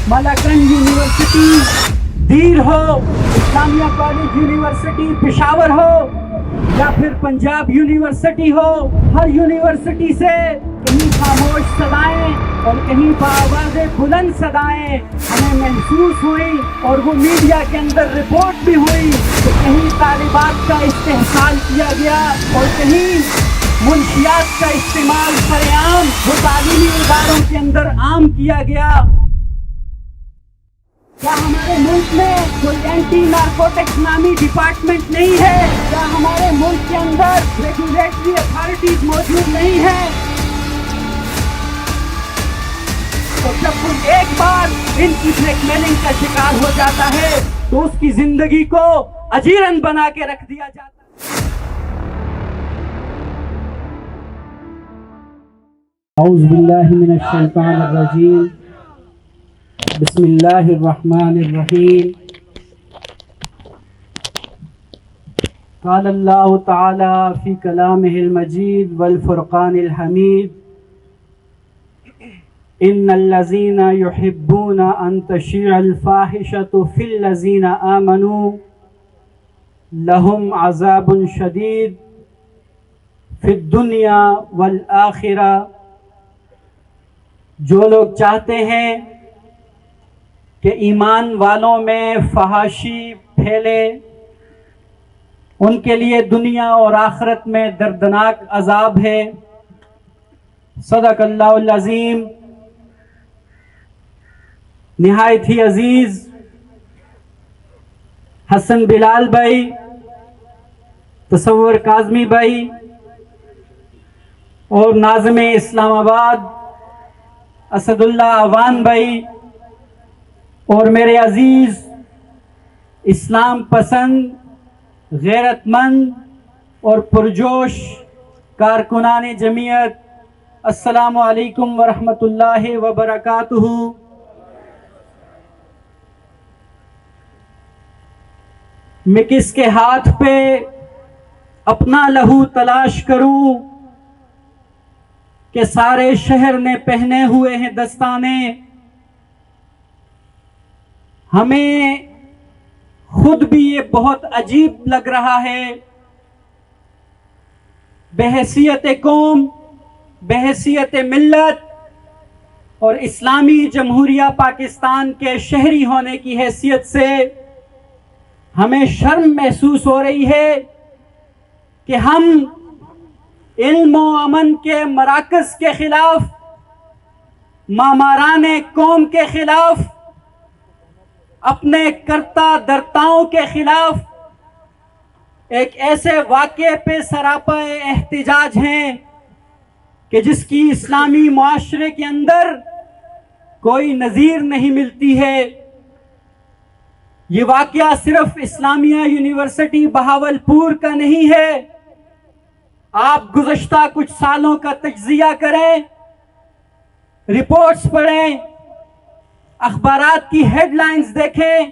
Malakand university دیر ہو، اسلامیہ college university Peshawar ہو یا پھر Punjab university ہو، ہر university سے کہیں خاموش صدائیں اور کہیں بآواز بلند صدائیں ہمیں محسوس ہوئی، اور وہ میڈیا کے اندر رپورٹ بھی ہوئی کہ کہیں طالبات کا استحصال کیا گیا اور کہیں منشیات کا استعمال سرعام وہ تعلیمی اداروں کے اندر عام کیا گیا۔ کیا ہمارے ملک میں کوئی اینٹی نارکوٹکس نامی ڈپارٹمنٹ نہیں ہے؟ کیا ہمارے ملک کے اندر ریگولیٹری اتھارٹیز موجود نہیں ہیں؟ تو جب کوئی ایک بار ان کی بلیک میلنگ کا شکار ہو جاتا ہے تو اس کی زندگی کو اجیرن بنا کے رکھ دیا جاتا ہے۔ اعوذ باللہ من الشیطان الرجیم، بسم اللہ الرحمن الرحیم۔ قال اللہ تعالی فی کلامہ المجید والفرقان الحمید، ان الذین یحبون ان تشیع الفاحشۃ فی الذین آمنوا لہم عذاب شدید فی الدنیا والآخرہ۔ جو لوگ چاہتے ہیں کہ ایمان والوں میں فحاشی پھیلے، ان کے لیے دنیا اور آخرت میں دردناک عذاب ہے۔ صدق اللہ العظیم۔ نہایت ہی عزیز حسن بلال بھائی، تصور کاظمی بھائی اور ناظم اسلام آباد اسد اللہ عوان بھائی، اور میرے عزیز اسلام پسند، غیرت مند اور پرجوش کارکنان جمعیت، السلام علیکم ورحمۃ اللہ وبرکاتہ۔ میں کس کے ہاتھ پہ اپنا لہو تلاش کروں کہ سارے شہر نے پہنے ہوئے ہیں دستانے، ہمیں خود بھی یہ بہت عجیب لگ رہا ہے۔ بحیثیت قوم، بحیثیت ملت اور اسلامی جمہوریہ پاکستان کے شہری ہونے کی حیثیت سے ہمیں شرم محسوس ہو رہی ہے کہ ہم علم و امن کے مراکز کے خلاف، معماران قوم کے خلاف، اپنے کرتا درتاؤں کے خلاف ایک ایسے واقعے پہ سراپا احتجاج ہیں کہ جس کی اسلامی معاشرے کے اندر کوئی نظیر نہیں ملتی ہے۔ یہ واقعہ صرف اسلامیہ یونیورسٹی بہاولپور کا نہیں ہے۔ آپ گزشتہ کچھ سالوں کا تجزیہ کریں، رپورٹس پڑھیں، اخبارات کی ہیڈ لائنز دیکھیں،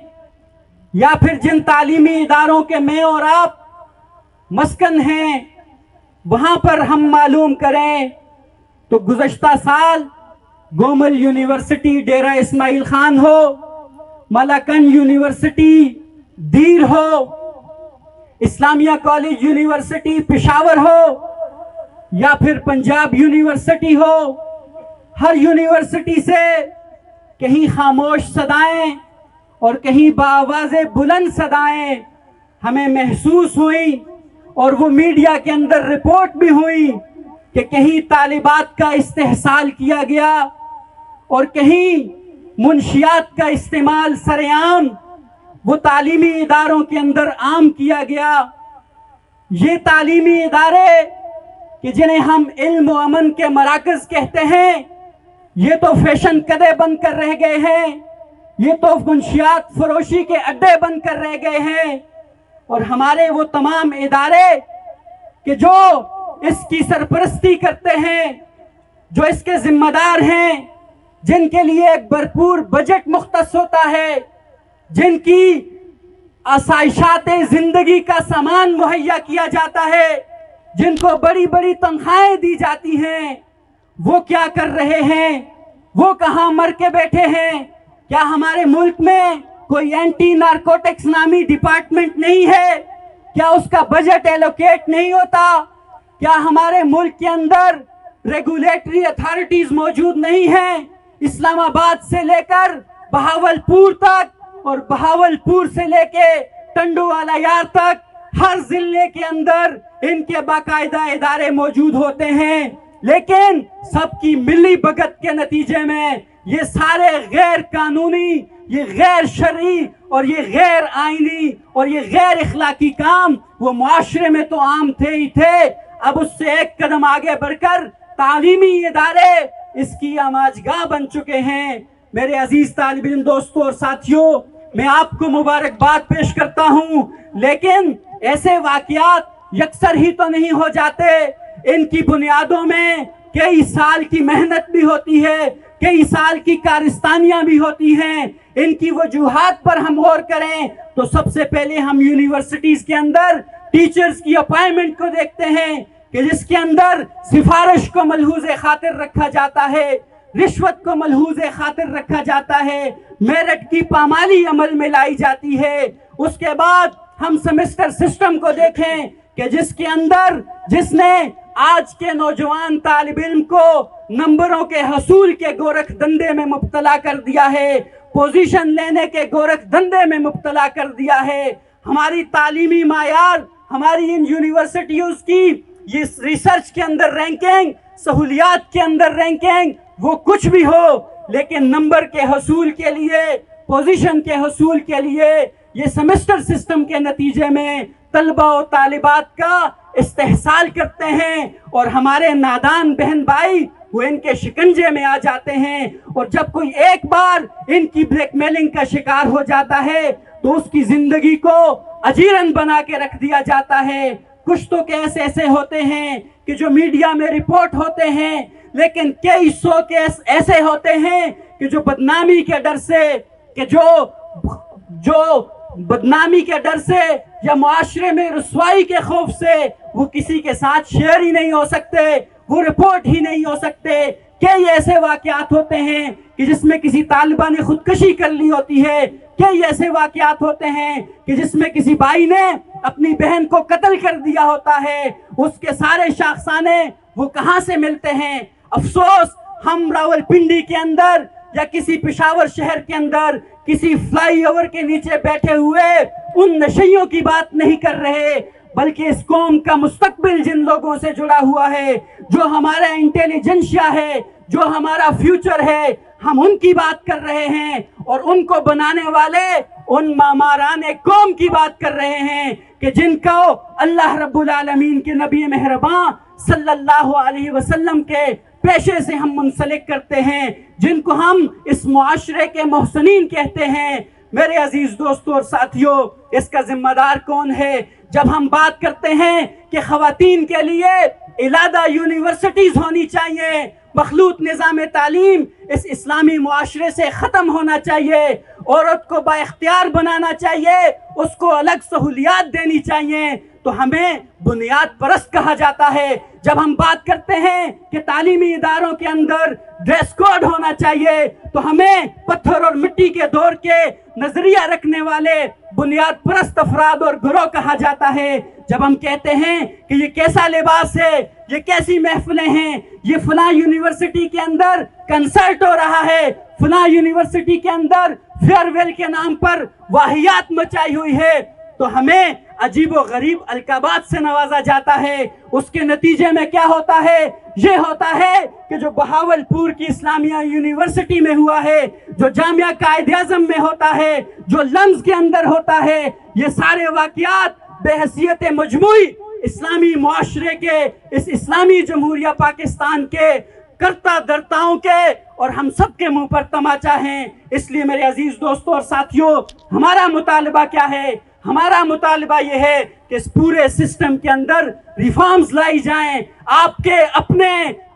یا پھر جن تعلیمی اداروں کے میں اور آپ مسکن ہیں وہاں پر ہم معلوم کریں تو گزشتہ سال گومل یونیورسٹی ڈیرہ اسماعیل خان ہو، ملاکنڈ یونیورسٹی دیر ہو، اسلامیہ کالج یونیورسٹی پشاور ہو یا پھر پنجاب یونیورسٹی ہو، ہر یونیورسٹی سے کہیں خاموش صدائیں اور کہیں بآواز بلند صدائیں ہمیں محسوس ہوئی، اور وہ میڈیا کے اندر رپورٹ بھی ہوئی کہ کہیں طالبات کا استحصال کیا گیا اور کہیں منشیات کا استعمال سرعام وہ تعلیمی اداروں کے اندر عام کیا گیا۔ یہ تعلیمی ادارے کہ جنہیں ہم علم و امن کے مراکز کہتے ہیں، یہ تو فیشن کدے بن کر رہ گئے ہیں، یہ تو منشیات فروشی کے اڈے بن کر رہ گئے ہیں، اور ہمارے وہ تمام ادارے کہ جو اس کی سرپرستی کرتے ہیں، جو اس کے ذمہ دار ہیں، جن کے لیے ایک بھرپور بجٹ مختص ہوتا ہے، جن کی آسائشات زندگی کا سامان مہیا کیا جاتا ہے، جن کو بڑی بڑی تنخواہیں دی جاتی ہیں، وہ کیا کر رہے ہیں؟ وہ کہاں مر کے بیٹھے ہیں؟ کیا ہمارے ملک میں کوئی اینٹی نارکوٹکس نامی ڈپارٹمنٹ نہیں ہے؟ کیا اس کا بجٹ ایلوکیٹ نہیں ہوتا؟ کیا ہمارے ملک کے اندر ریگولیٹری اتھارٹیز موجود نہیں ہیں؟ اسلام آباد سے لے کر بہاولپور تک اور بہاولپور سے لے کے ٹنڈو والا یار تک ہر ضلع کے اندر ان کے باقاعدہ ادارے موجود ہوتے ہیں، لیکن سب کی ملی بھگت کے نتیجے میں یہ سارے غیر قانونی، یہ غیر شرعی اور یہ غیر آئینی اور یہ غیر اخلاقی کام وہ معاشرے میں تو عام تھے ہی تھے، اب اس سے ایک قدم آگے بڑھ کر تعلیمی ادارے اس کی آماجگاہ بن چکے ہیں۔ میرے عزیز طالب علم دوستوں اور ساتھیوں، میں آپ کو مبارکباد پیش کرتا ہوں، لیکن ایسے واقعات یکسر ہی تو نہیں ہو جاتے، ان کی بنیادوں میں کئی سال کی محنت بھی ہوتی ہے، کئی سال کی کارستانیاں بھی ہوتی ہیں۔ ان کی وجوہات پر ہم غور کریں تو سب سے پہلے ہم یونیورسٹیز کے اندر ٹیچرز کی اپائنمنٹ کو دیکھتے ہیں کہ جس کے اندر سفارش کو ملحوظ خاطر رکھا جاتا ہے، رشوت کو ملحوظ خاطر رکھا جاتا ہے، میرٹ کی پامالی عمل میں لائی جاتی ہے۔ اس کے بعد ہم سیمسٹر سسٹم کو دیکھیں کہ جس کے اندر جس نے آج کے نوجوان طالب علم کو نمبروں کے حصول کے گورکھ دندے میں مبتلا کر دیا ہے، پوزیشن لینے کے گورکھ دندے میں مبتلا کر دیا ہے۔ ہماری تعلیمی معیار، ہماری ان یونیورسٹیوں کی یہ ریسرچ کے اندر رینکنگ، سہولیات کے اندر رینکنگ، وہ کچھ بھی ہو، لیکن نمبر کے حصول کے لیے، پوزیشن کے حصول کے لیے یہ سیمسٹر سسٹم کے نتیجے میں طلبہ و طالبات کا استحصال کرتے ہیں، اور ہمارے نادان بہن بھائی وہ ان کے شکنجے میں آ جاتے ہیں۔ اور جب کوئی ایک بار ان کی بلیک میلنگ کا شکار ہو جاتا ہے تو اس کی زندگی کو اجیرن بنا کے رکھ دیا جاتا ہے۔ کچھ تو کیس ایسے ہوتے ہیں کہ جو میڈیا میں رپورٹ ہوتے ہیں، لیکن کئی سو کیس ایسے ہوتے ہیں کہ جو بدنامی کے ڈر سے، کہ جو بدنامی کے ڈر سے یا معاشرے میں رسوائی کے خوف سے وہ کسی کے ساتھ شیئر ہی نہیں ہو سکتے، وہ رپورٹ ہی نہیں ہو سکتے۔ کئی ایسے واقعات ہوتے ہیں کہ جس میں کسی طالبہ نے خودکشی کر لی ہوتی ہے، کئی ایسے واقعات ہوتے ہیں کہ جس میں کسی بھائی نے اپنی بہن کو قتل کر دیا ہوتا ہے۔ اس کے سارے شاخسانے وہ کہاں سے ملتے ہیں؟ افسوس ہم راولپنڈی کے اندر یا کسی پشاور شہر کے اندر کسی فلائی اوور کے نیچے بیٹھے ہوئے ان نشیوں کی بات نہیں کر رہے، بلکہ اس قوم کا مستقبل جن لوگوں سے جڑا ہوا ہے، جو ہمارا انٹیلیجنشیا ہے، جو ہمارا فیوچر ہے، ہم ان کی بات کر رہے ہیں، اور ان کو بنانے والے ان معماران قوم کی بات کر رہے ہیں کہ جن کو اللہ رب العالمین کے نبی مہرباں صلی اللہ علیہ وسلم کے پیشے سے ہم منسلک کرتے ہیں، جن کو ہم اس معاشرے کے محسنین کہتے ہیں۔ میرے عزیز دوستوں اور ساتھیوں، اس کا ذمہ دار کون ہے؟ جب ہم بات کرتے ہیں کہ خواتین کے لیے علیحدہ یونیورسٹیز ہونی چاہیے، مخلوط نظام تعلیم اس اسلامی معاشرے سے ختم ہونا چاہیے، عورت کو با اختیار بنانا چاہیے، اس کو الگ سہولیات دینی چاہیے، تو ہمیں بنیاد پرست کہا جاتا ہے۔ جب ہم بات کرتے ہیں کہ تعلیمی اداروں کے اندر ڈریس کوڈ ہونا چاہیے، تو ہمیں پتھر اور مٹی کے دور کے نظریہ رکھنے والے بنیاد پرست افراد اور گروہ کہا جاتا ہے۔ جب ہم کہتے ہیں کہ یہ کیسا لباس ہے، یہ کیسی محفلیں ہیں، یہ فلاں یونیورسٹی کے اندر کنسرٹ ہو رہا ہے، فلاں یونیورسٹی کے اندر فیئر ویل کے نام پر واہیات مچائی ہوئی ہے، تو ہمیں عجیب و غریب القابات سے نوازا جاتا ہے۔ اس کے نتیجے میں کیا ہوتا ہے؟ یہ ہوتا ہے کہ جو بہاولپور کی اسلامیہ یونیورسٹی میں ہوا ہے، جو جامعہ قائد اعظم میں ہوتا ہے، جو لمز کے اندر ہوتا ہے، یہ سارے واقعات بے حیثیت مجموعی اسلامی معاشرے کے، اس اسلامی جمہوریہ پاکستان کے کرتا درتاؤں کے اور ہم سب کے منہ پر تماچا ہیں۔ اس لیے میرے عزیز دوستوں اور ساتھیوں، ہمارا مطالبہ کیا ہے؟ ہمارا مطالبہ یہ ہے کہ اس پورے سسٹم کے اندر ریفارمز لائی جائیں۔ آپ کے اپنے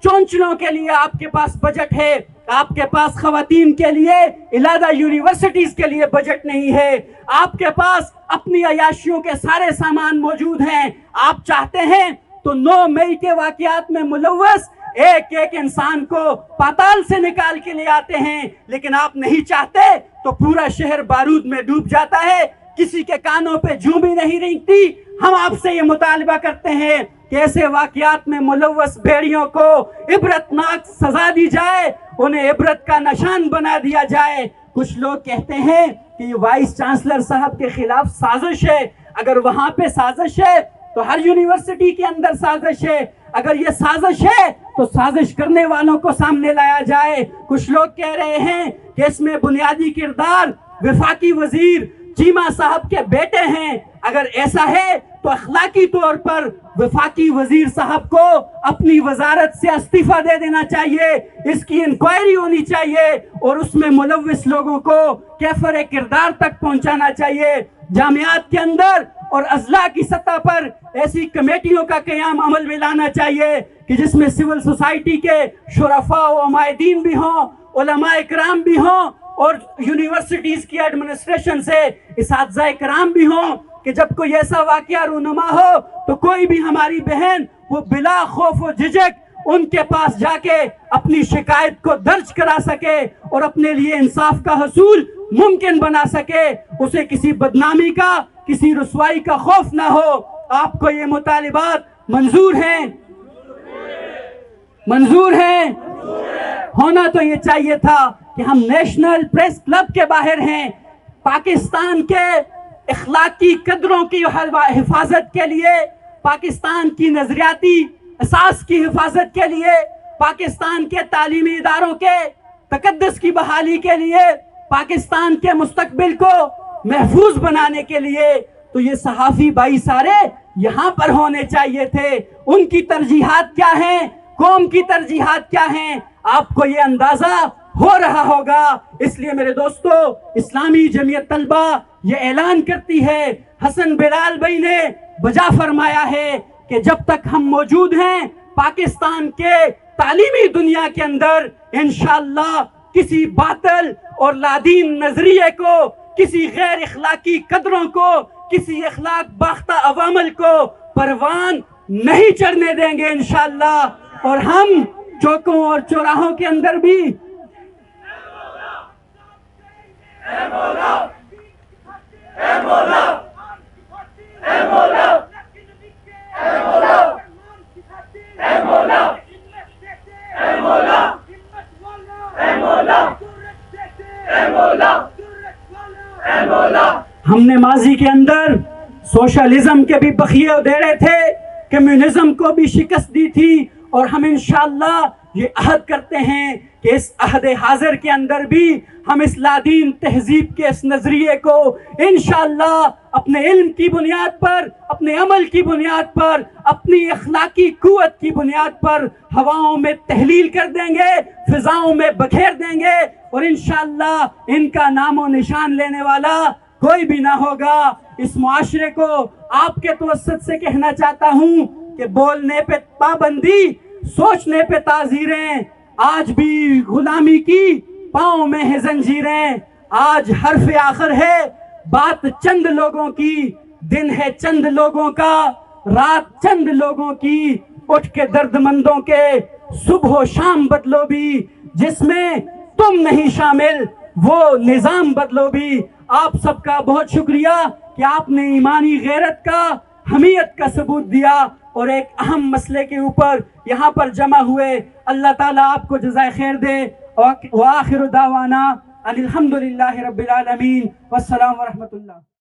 چونچلوں کے لیے آپ کے پاس بجٹ ہے، آپ کے پاس خواتین کے لیے علیحدہ یونیورسٹیز کے لیے بجٹ نہیں ہے، آپ کے پاس اپنی عیاشیوں کے سارے سامان موجود ہیں۔ آپ چاہتے ہیں تو 9 مئی کے واقعات میں ملوث ایک ایک انسان کو پاتال سے نکال کے لے آتے ہیں، لیکن آپ نہیں چاہتے تو پورا شہر بارود میں ڈوب جاتا ہے، کسی کے کانوں پہ جوں بھی نہیں رینگتی۔ ہم آپ سے یہ مطالبہ کرتے ہیں کہ ایسے واقعات میں ملوث بھیڑیوں کو عبرتناک سزا دی جائے، انہیں عبرت کا نشان بنا دیا جائے۔ کچھ لوگ کہتے ہیں کہ یہ وائس چانسلر صاحب کے خلاف سازش ہے۔ اگر وہاں پہ سازش ہے تو ہر یونیورسٹی کے اندر سازش ہے۔ اگر یہ سازش ہے تو سازش کرنے والوں کو سامنے لایا جائے۔ کچھ لوگ کہہ رہے ہیں کہ اس میں بنیادی کردار وفاقی وزیر چیمہ صاحب کے بیٹے ہیں۔ اگر ایسا ہے تو اخلاقی طور پر وفاقی وزیر صاحب کو اپنی وزارت سے استعفیٰ دے دینا چاہیے، اس کی انکوائری ہونی چاہیے اور اس میں ملوث لوگوں کو کیفر کردار تک پہنچانا چاہیے۔ جامعات کے اندر اور اضلاع کی سطح پر ایسی کمیٹیوں کا قیام عمل میں لانا چاہیے کہ جس میں سول سوسائٹی کے شرفاء و عمائدین بھی ہوں، علماء کرام بھی ہوں اور یونیورسٹیز کی ایڈمنسٹریشن سے اساتذہ کرام بھی ہوں، کہ جب کوئی ایسا واقعہ رونما ہو تو کوئی بھی ہماری بہن وہ بلا خوف و جھجک ان کے پاس جا کے اپنی شکایت کو درج کرا سکے اور اپنے لیے انصاف کا حصول ممکن بنا سکے، اسے کسی بدنامی کا، کسی رسوائی کا خوف نہ ہو۔ آپ کو یہ مطالبات منظور ہیں؟ منظور ہیں؟ ہونا تو یہ چاہیے تھا کہ ہم نیشنل پریس کلب کے باہر ہیں، پاکستان کے اخلاقی قدروں کی حفاظت کے لیے، پاکستان کی نظریاتی اساس کی حفاظت کے لیے، پاکستان کے تعلیمی اداروں کے تقدس کی بحالی کے لیے، پاکستان کے مستقبل کو محفوظ بنانے کے لیے، تو یہ صحافی بھائی سارے یہاں پر ہونے چاہیے تھے۔ ان کی ترجیحات کیا ہیں، قوم کی ترجیحات کیا ہیں، آپ کو یہ اندازہ ہو رہا ہوگا۔ اس لیے میرے دوستو، اسلامی جمعیت طلبہ یہ اعلان کرتی ہے، حسن بلال بھائی نے بجا فرمایا ہے کہ جب تک ہم موجود ہیں پاکستان کے تعلیمی دنیا کے اندر انشاءاللہ کسی باطل اور لادین نظریے کو، کسی غیر اخلاقی قدروں کو، کسی اخلاق باختہ عوامل کو پروان نہیں چڑھنے دیں گے انشاءاللہ۔ اور ہم چوکوں اور چوراہوں کے اندر بھی ہم نے ماضی کے اندر سوشلزم کے بھی بخیے ادھیڑے تھے، کمیونزم کو بھی شکست دی تھی، اور ہم انشاءاللہ یہ عہد کرتے ہیں کہ اس عہد حاضر کے اندر بھی ہم اس لادین تہذیب کے اس نظریے کو انشاءاللہ اپنے علم کی بنیاد پر، اپنے عمل کی بنیاد پر، اپنی اخلاقی قوت کی بنیاد پر ہواؤں میں تحلیل کر دیں گے، فضاؤں میں بکھیر دیں گے، اور انشاءاللہ ان کا نام و نشان لینے والا کوئی بھی نہ ہوگا۔ اس معاشرے کو آپ کے توسط سے کہنا چاہتا ہوں کہ بولنے پہ پابندی، سوچنے پہ تعزیریں، آج بھی غلامی کی پاؤں میں ہے زنجیریں، آج حرف آخر ہے بات چند لوگوں کی، دن ہے چند لوگوں کا، رات چند لوگوں کی، اٹھ کے درد مندوں کے صبح و شام بدلو بھی، جس میں تم نہیں شامل وہ نظام بدلو بھی۔ آپ سب کا بہت شکریہ کہ آپ نے ایمانی غیرت کا، حمیت کا ثبوت دیا اور ایک اہم مسئلے کے اوپر یہاں پر جمع ہوئے۔ اللہ تعالیٰ آپ کو جزائے خیر دے۔ وآخر دعوانا ان الحمدللہ رب العالمین، والسلام ورحمۃ اللہ۔